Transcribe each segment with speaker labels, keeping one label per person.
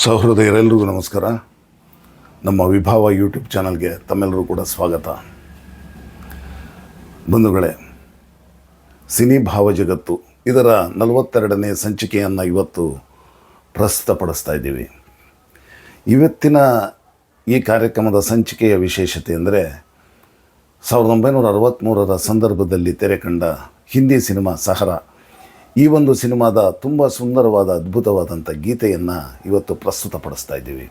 Speaker 1: ಸಹೃದಯರೆಲ್ಲರಿಗೂ ನಮಸ್ಕಾರ. ನಮ್ಮ ವಿಭಾವ ಯೂಟ್ಯೂಬ್ ಚಾನಲ್ಗೆ ತಮ್ಮೆಲ್ಲರೂ ಕೂಡ ಸ್ವಾಗತ. ಬಂಧುಗಳೇ, ಸಿನಿ ಭಾವ ಜಗತ್ತು ಇದರ 42ನೇ ಸಂಚಿಕೆಯನ್ನು ಇವತ್ತು ಪ್ರಸ್ತುತಪಡಿಸ್ತಾ ಇದ್ದೀವಿ. ಇವತ್ತಿನ ಈ ಕಾರ್ಯಕ್ರಮದ ಸಂಚಿಕೆಯ ವಿಶೇಷತೆ ಅಂದರೆ 1963ರ ಸಂದರ್ಭದಲ್ಲಿ ತೆರೆ ಕಂಡ ಹಿಂದಿ ಸಿನಿಮಾ ಸಹರಾ. ಈ ಒಂದು ಸಿನಿಮಾದ ತುಂಬ ಸುಂದರವಾದ ಅದ್ಭುತವಾದಂಥ ಗೀತೆಯನ್ನು ಇವತ್ತು ಪ್ರಸ್ತುತಪಡಿಸ್ತಾ ಇದ್ದೀವಿ.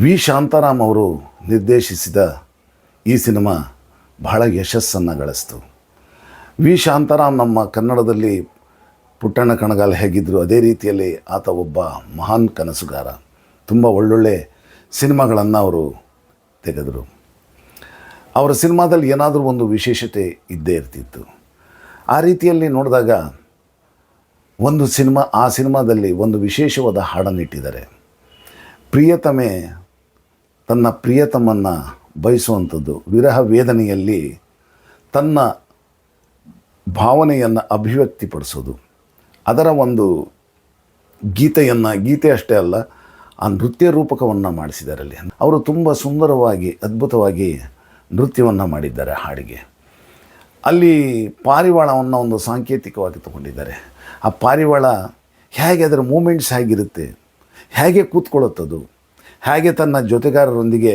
Speaker 1: ವಿ ಶಾಂತಾರಾಮ್ ಅವರು ನಿರ್ದೇಶಿಸಿದ ಈ ಸಿನಿಮಾ ಬಹಳ ಯಶಸ್ಸನ್ನು ಗಳಿಸ್ತು. ವಿ ಶಾಂತಾರಾಮ್ ನಮ್ಮ ಕನ್ನಡದಲ್ಲಿ ಪುಟ್ಟಣ್ಣ ಕಣಗಾಲ್ ಹೇಗಿದ್ದರು ಅದೇ ರೀತಿಯಲ್ಲಿ ಆತ ಒಬ್ಬ ಮಹಾನ್ ಕನಸುಗಾರ. ತುಂಬ ಒಳ್ಳೊಳ್ಳೆ ಸಿನಿಮಾಗಳನ್ನು ಅವರು ತೆಗೆದರು. ಅವರ ಸಿನಿಮಾದಲ್ಲಿ ಏನಾದರೂ ಒಂದು ವಿಶೇಷತೆ ಇದ್ದೇ ಇರ್ತಿತ್ತು. ಆ ರೀತಿಯಲ್ಲಿ ನೋಡಿದಾಗ ಆ ಸಿನಿಮಾದಲ್ಲಿ ಒಂದು ವಿಶೇಷವಾದ ಹಾಡನ್ನಿಟ್ಟಿದ್ದಾರೆ. ಪ್ರಿಯತಮೆ ತನ್ನ ಪ್ರಿಯತಮನ್ನು ಬಯಸುವಂಥದ್ದು, ವಿರಹ ವೇದನೆಯಲ್ಲಿ ತನ್ನ ಭಾವನೆಯನ್ನು ಅಭಿವ್ಯಕ್ತಿಪಡಿಸೋದು, ಅದರ ಒಂದು ಗೀತೆ ಅಷ್ಟೇ ಅಲ್ಲ, ಆ ನೃತ್ಯ ರೂಪಕವನ್ನು ಮಾಡಿಸಿದ್ದಾರೆ. ಅಲ್ಲಿ ಅವರು ತುಂಬ ಸುಂದರವಾಗಿ ಅದ್ಭುತವಾಗಿ ನೃತ್ಯವನ್ನು ಮಾಡಿದ್ದಾರೆ ಹಾಡಿಗೆ. ಅಲ್ಲಿ ಪಾರಿವಾಳವನ್ನು ಒಂದು ಸಾಂಕೇತಿಕವಾಗಿ ತಗೊಂಡಿದ್ದಾರೆ. ಆ ಪಾರಿವಾಳ ಹೇಗೆ ಅದರ ಮೂಮೆಂಟ್ಸ್ ಹೇಗಿರುತ್ತೆ, ಹೇಗೆ ಕೂತ್ಕೊಳ್ಳುತ್ತದು, ಹೇಗೆ ತನ್ನ ಜೊತೆಗಾರರೊಂದಿಗೆ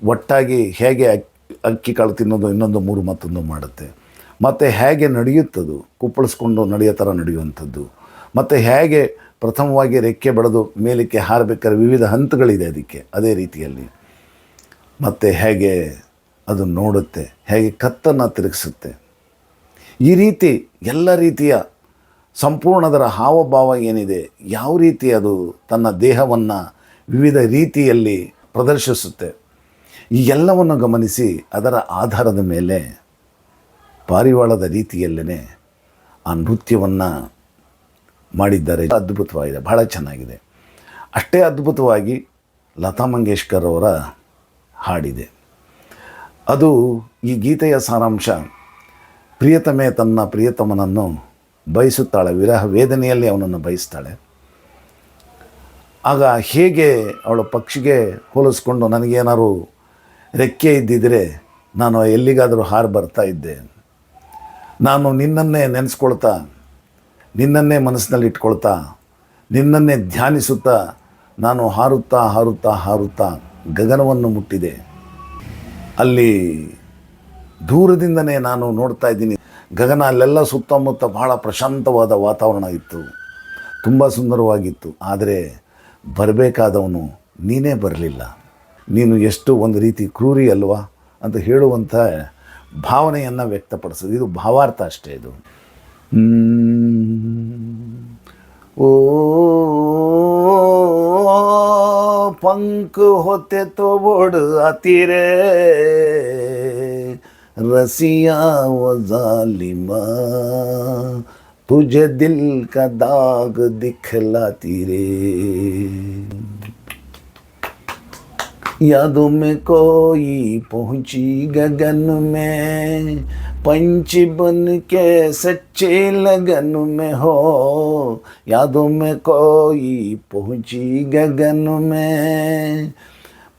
Speaker 1: ಒಟ್ಟಾಗಿ ಹೇಗೆ ಅಕ್ಕಿ ಕಾಳು ತಿನ್ನೋದು, ಇನ್ನೊಂದು ಮೂರು ಮತ್ತೊಂದು ಮಾಡುತ್ತೆ, ಮತ್ತು ಹೇಗೆ ನಡೆಯುತ್ತದು, ಕುಪ್ಪಳಿಸ್ಕೊಂಡು ನಡೆಯೋ ಥರ ನಡೆಯುವಂಥದ್ದು, ಮತ್ತು ಹೇಗೆ ಪ್ರಥಮವಾಗಿ ರೆಕ್ಕೆ ಬಡಿದು ಮೇಲಕ್ಕೆ ಹಾರಬೇಕಾದ್ರೆ ವಿವಿಧ ಹಂತಗಳಿದೆ ಅದಕ್ಕೆ, ಅದೇ ರೀತಿಯಲ್ಲಿ ಮತ್ತು ಹೇಗೆ ಅದು ನೋಡುತ್ತೆ, ಹೇಗೆ ಕತ್ತನ್ನು ತಿರುಗಿಸುತ್ತೆ, ಈ ರೀತಿ ಎಲ್ಲ ರೀತಿಯ ಸಂಪೂರ್ಣದರ ಹಾವಭಾವ ಏನಿದೆ, ಯಾವ ರೀತಿ ಅದು ತನ್ನ ದೇಹವನ್ನು ವಿವಿಧ ರೀತಿಯಲ್ಲಿ ಪ್ರದರ್ಶಿಸುತ್ತೆ, ಈ ಎಲ್ಲವನ್ನು ಗಮನಿಸಿ ಅದರ ಆಧಾರದ ಮೇಲೆ ಪಾರಿವಾಳದ ರೀತಿಯಲ್ಲೇ ಆ ನೃತ್ಯವನ್ನು ಮಾಡಿದ್ದಾರೆ. ಅದ್ಭುತವಾಗಿದೆ, ಬಹಳ ಚೆನ್ನಾಗಿದೆ. ಅಷ್ಟೇ ಅದ್ಭುತವಾಗಿ ಲತಾ ಮಂಗೇಶ್ಕರ್ ಅವರ ಹಾಡಿದೆ. ಅದು ಈ ಗೀತೆಯ ಸಾರಾಂಶ, ಪ್ರಿಯತಮೆ ತನ್ನ ಪ್ರಿಯತಮನನ್ನು ಬಯಸುತ್ತಾಳೆ, ವಿರಹ ವೇದನೆಯಲ್ಲಿ ಅವನನ್ನು ಬಯಸ್ತಾಳೆ. ಆಗ ಹೇಗೆ ಅವಳ ಪಕ್ಷಿಗೆ ಹೋಲಿಸ್ಕೊಂಡು ನನಗೇನಾದ್ರು ರೆಕ್ಕೆ ಇದ್ದಿದ್ದರೆ ನಾನು ಎಲ್ಲಿಗಾದರೂ ಹಾರಿ ಬರ್ತಾ ಇದ್ದೆ, ನಾನು ನಿನ್ನನ್ನೇ ನೆನೆಸ್ಕೊಳ್ತಾ, ನಿನ್ನನ್ನೇ ಮನಸ್ಸಿನಲ್ಲಿ ಇಟ್ಕೊಳ್ತಾ, ನಿನ್ನನ್ನೇ ಧ್ಯಾನಿಸುತ್ತಾ ನಾನು ಹಾರುತ್ತಾ ಹಾರುತ್ತಾ ಹಾರುತ್ತಾ ಗಗನವನ್ನು ಮುಟ್ಟಿದೆ. ಅಲ್ಲಿ ದೂರದಿಂದನೇ ನಾನು ನೋಡ್ತಾ ಇದ್ದೀನಿ ಗಗನ, ಅಲ್ಲೆಲ್ಲ ಸುತ್ತಮುತ್ತ ಬಹಳ ಪ್ರಶಾಂತವಾದ ವಾತಾವರಣ ಇತ್ತು, ತುಂಬ ಸುಂದರವಾಗಿತ್ತು. ಆದರೆ ಬರಬೇಕಾದವನು ನೀನೇ ಬರಲಿಲ್ಲ, ನೀನು ಎಷ್ಟು ಒಂದು ರೀತಿ ಕ್ರೂರಿ ಅಲ್ವಾ ಅಂತ ಹೇಳುವಂಥ ಭಾವನೆಯನ್ನು ವ್ಯಕ್ತಪಡಿಸೋದು, ಇದು ಭಾವಾರ್ಥ ಅಷ್ಟೇ. ಇದು ಓ पंख होते तो बोड़ आती रे रसिया वो जालिमा, तुझे दिल का दाग दिखलाती रे, यादों में कोई पहुंची गगन में, पंछी बन के सच्चे लगन में हो, यादों में कोई पहुंची गगन में,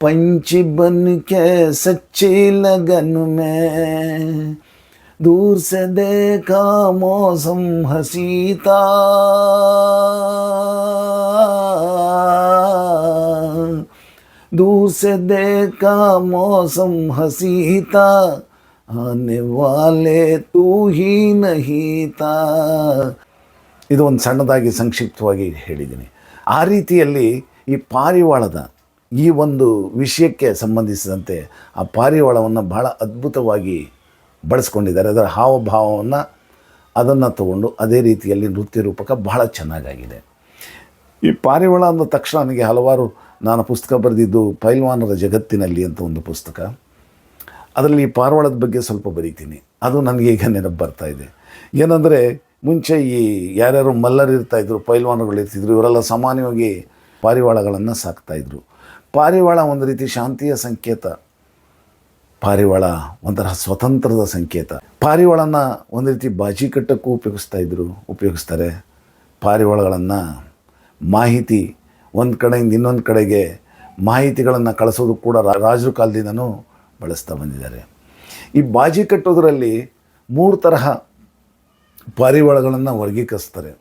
Speaker 1: पंछी बन के सच्चे लगन में, दूर से देखा मौसम हंसी था, दूर से देखा मौसम हंसी था, ಆನೆ ವಾಲೆ ತೂ ಹೀ ನಹೀ ತಾ. ಇದು ಒಂದು ಸಣ್ಣದಾಗಿ ಸಂಕ್ಷಿಪ್ತವಾಗಿ ಹೇಳಿದ್ದೀನಿ. ಆ ರೀತಿಯಲ್ಲಿ ಈ ಪಾರಿವಾಳದ ಈ ಒಂದು ವಿಷಯಕ್ಕೆ ಸಂಬಂಧಿಸಿದಂತೆ ಆ ಪಾರಿವಾಳವನ್ನು ಬಹಳ ಅದ್ಭುತವಾಗಿ ಬಳಸ್ಕೊಂಡಿದ್ದಾರೆ. ಅದರ ಹಾವಭಾವವನ್ನು ಅದನ್ನು ತಗೊಂಡು ಅದೇ ರೀತಿಯಲ್ಲಿ ನೃತ್ಯ ರೂಪಕ ಬಹಳ ಚೆನ್ನಾಗಾಗಿದೆ. ಈ ಪಾರಿವಾಳ ಅಂದ ತಕ್ಷಣ ನನಗೆ ನಾನು ಪುಸ್ತಕ ಬರೆದಿದ್ದು ಪೈಲ್ವಾನರ ಜಗತ್ತಿನಲ್ಲಿ ಅಂತ ಒಂದು ಪುಸ್ತಕ, ಅದರಲ್ಲಿ ಈ ಪಾರಿವಾಳದ ಬಗ್ಗೆ ಸ್ವಲ್ಪ ಬರೀತೀನಿ. ಅದು ನನಗೆ ಈಗ ನೆನಪು ಬರ್ತಾಯಿದೆ. ಏನಂದರೆ ಮುಂಚೆ ಈ ಯಾರ್ಯಾರು ಮಲ್ಲರಿರ್ತಾಯಿದ್ರು, ಪೈಲ್ವಾನಗಳು ಇರ್ತಿದ್ರು, ಇವರೆಲ್ಲ ಸಾಮಾನ್ಯವಾಗಿ ಪಾರಿವಾಳಗಳನ್ನು ಸಾಕ್ತಾಯಿದ್ರು. ಪಾರಿವಾಳ ಒಂದು ರೀತಿ ಶಾಂತಿಯ ಸಂಕೇತ, ಪಾರಿವಾಳ ಒಂಥರ ಸ್ವತಂತ್ರದ ಸಂಕೇತ. ಪಾರಿವಾಳನ ಒಂದು ರೀತಿ ಬಾಜಿ ಕಟ್ಟಕ್ಕೂ ಉಪಯೋಗಿಸ್ತಾರೆ. ಪಾರಿವಾಳಗಳನ್ನು ಮಾಹಿತಿ ಒಂದು ಕಡೆಯಿಂದ ಇನ್ನೊಂದು ಕಡೆಗೆ ಮಾಹಿತಿಗಳನ್ನು ಕಳಿಸೋದು ಕೂಡ ರಾಜರ ಕಾಲದಿಂದನೂ ಬಳಸ್ತಾ ಬಂದಿದ್ದಾರೆ. ಈ ಬಾಜಿ ಕಟ್ಟೋದರಲ್ಲಿ 3 ತರಹ ಪಾರಿವಾಳಗಳನ್ನು ವರ್ಗೀಕರಿಸ್ತಾರೆ.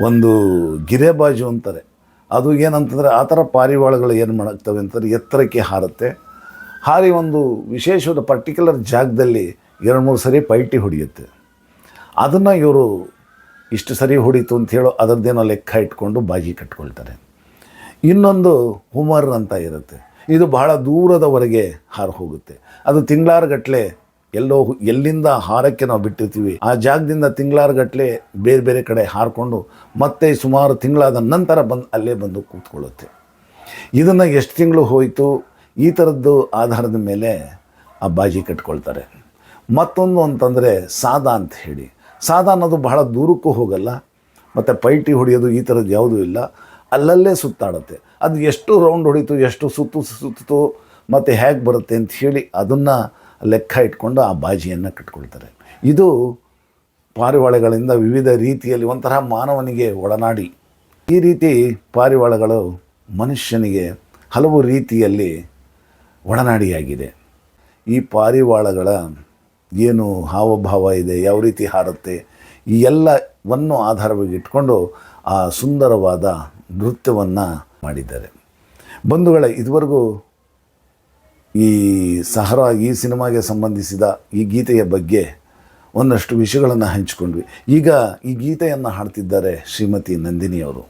Speaker 1: ಒಂದು ಗಿರೆಬಾಜು ಅಂತಾರೆ. ಅದು ಏನಂತಂದರೆ ಆ ಥರ ಪಾರಿವಾಳಗಳು ಏನು ಮಾಡ್ತವೆ ಅಂತಂದರೆ ಎತ್ತರಕ್ಕೆ ಹಾರುತ್ತೆ. ಹಾರಿ ಒಂದು ವಿಶೇಷವಾದ ಪರ್ಟಿಕ್ಯುಲರ್ ಜಾಗದಲ್ಲಿ 2-3 ಸರಿ ಪೈಟಿ ಹೊಡೆಯುತ್ತೆ. ಅದನ್ನು ಇವರು ಇಷ್ಟು ಸರಿ ಹೊಡೀತು ಅಂತ ಹೇಳೋ ಅದರದ್ದೇನೋ ಲೆಕ್ಕ ಇಟ್ಕೊಂಡು ಬಾಜಿ ಕಟ್ಕೊಳ್ತಾರೆ. ಇನ್ನೊಂದು ಹುಮರ್ ಅಂತ ಇರುತ್ತೆ. ಇದು ಬಹಳ ದೂರದವರೆಗೆ ಹಾರು ಹೋಗುತ್ತೆ. ಅದು ತಿಂಗಳಾರುಗಟ್ಟಲೆ ಎಲ್ಲಿಂದ ಹಾರಕ್ಕೆ ನಾವು ಬಿಟ್ಟಿರ್ತೀವಿ ಆ ಜಾಗದಿಂದ ತಿಂಗಳಾರುಗಟ್ಟಲೆ ಬೇರೆ ಬೇರೆ ಕಡೆ ಹಾರಿಕೊಂಡು ಮತ್ತೆ ಸುಮಾರು ತಿಂಗಳಾದ ನಂತರ ಅಲ್ಲೇ ಬಂದು ಕೂತ್ಕೊಳ್ಳುತ್ತೆ. ಇದನ್ನು ಎಷ್ಟು ತಿಂಗಳು ಹೋಯಿತು ಈ ಥರದ್ದು ಆಧಾರದ ಮೇಲೆ ಆ ಬಾಜಿ ಕಟ್ಕೊಳ್ತಾರೆ. ಮತ್ತೊಂದು ಅಂತಂದರೆ ಸಾದಾ ಅಂತ ಹೇಳಿ. ಸಾದಾ ಅನ್ನೋದು ಬಹಳ ದೂರಕ್ಕೂ ಹೋಗಲ್ಲ ಮತ್ತು ಪೈಟಿ ಹೊಡೆಯೋದು ಈ ಥರದ್ದು ಯಾವುದೂ ಇಲ್ಲ, ಅಲ್ಲಲ್ಲೇ ಸುತ್ತಾಡುತ್ತೆ. ಅದು ಎಷ್ಟು ರೌಂಡ್ ಹೊಡಿತು, ಎಷ್ಟು ಸುತ್ತು ಮತ್ತು ಹೇಗೆ ಬರುತ್ತೆ ಅಂತ ಹೇಳಿ ಅದನ್ನು ಲೆಕ್ಕ ಇಟ್ಕೊಂಡು ಆ ಬಾಜಿಯನ್ನು ಕಟ್ಕೊಳ್ತಾರೆ. ಇದು ಪಾರಿವಾಳಗಳಿಂದ ವಿವಿಧ ರೀತಿಯಲ್ಲಿ ಒಂಥರ ಮಾನವನಿಗೆ ಒಡನಾಡಿ. ಈ ರೀತಿ ಪಾರಿವಾಳಗಳು ಮನುಷ್ಯನಿಗೆ ಹಲವು ರೀತಿಯಲ್ಲಿ ಒಡನಾಡಿಯಾಗಿದೆ. ಈ ಪಾರಿವಾಳಗಳ ಏನು ಹಾವಭಾವ ಇದೆ, ಯಾವ ರೀತಿ ಹಾರುತ್ತೆ, ಈ ಎಲ್ಲವನ್ನು ಆಧಾರವಾಗಿ ಇಟ್ಕೊಂಡು ಆ ಸುಂದರವಾದ ನೃತ್ಯವನ್ನು ಮಾಡಿದ್ದಾರೆ. ಬಂಧುಗಳೇ, ಇದುವರೆಗೂ ಈ ಸಹರಾ ಈ ಸಿನಿಮಾಗೆ ಸಂಬಂಧಿಸಿದ ಈ ಗೀತೆಯ ಬಗ್ಗೆ ಒಂದಷ್ಟು ವಿಷಯಗಳನ್ನು ಹಂಚಿಕೊಂಡ್ವಿ. ಈಗ ಈ ಗೀತೆಯನ್ನು ಹಾಡ್ತಿದ್ದಾರೆ ಶ್ರೀಮತಿ ನಂದಿನಿಯವರು.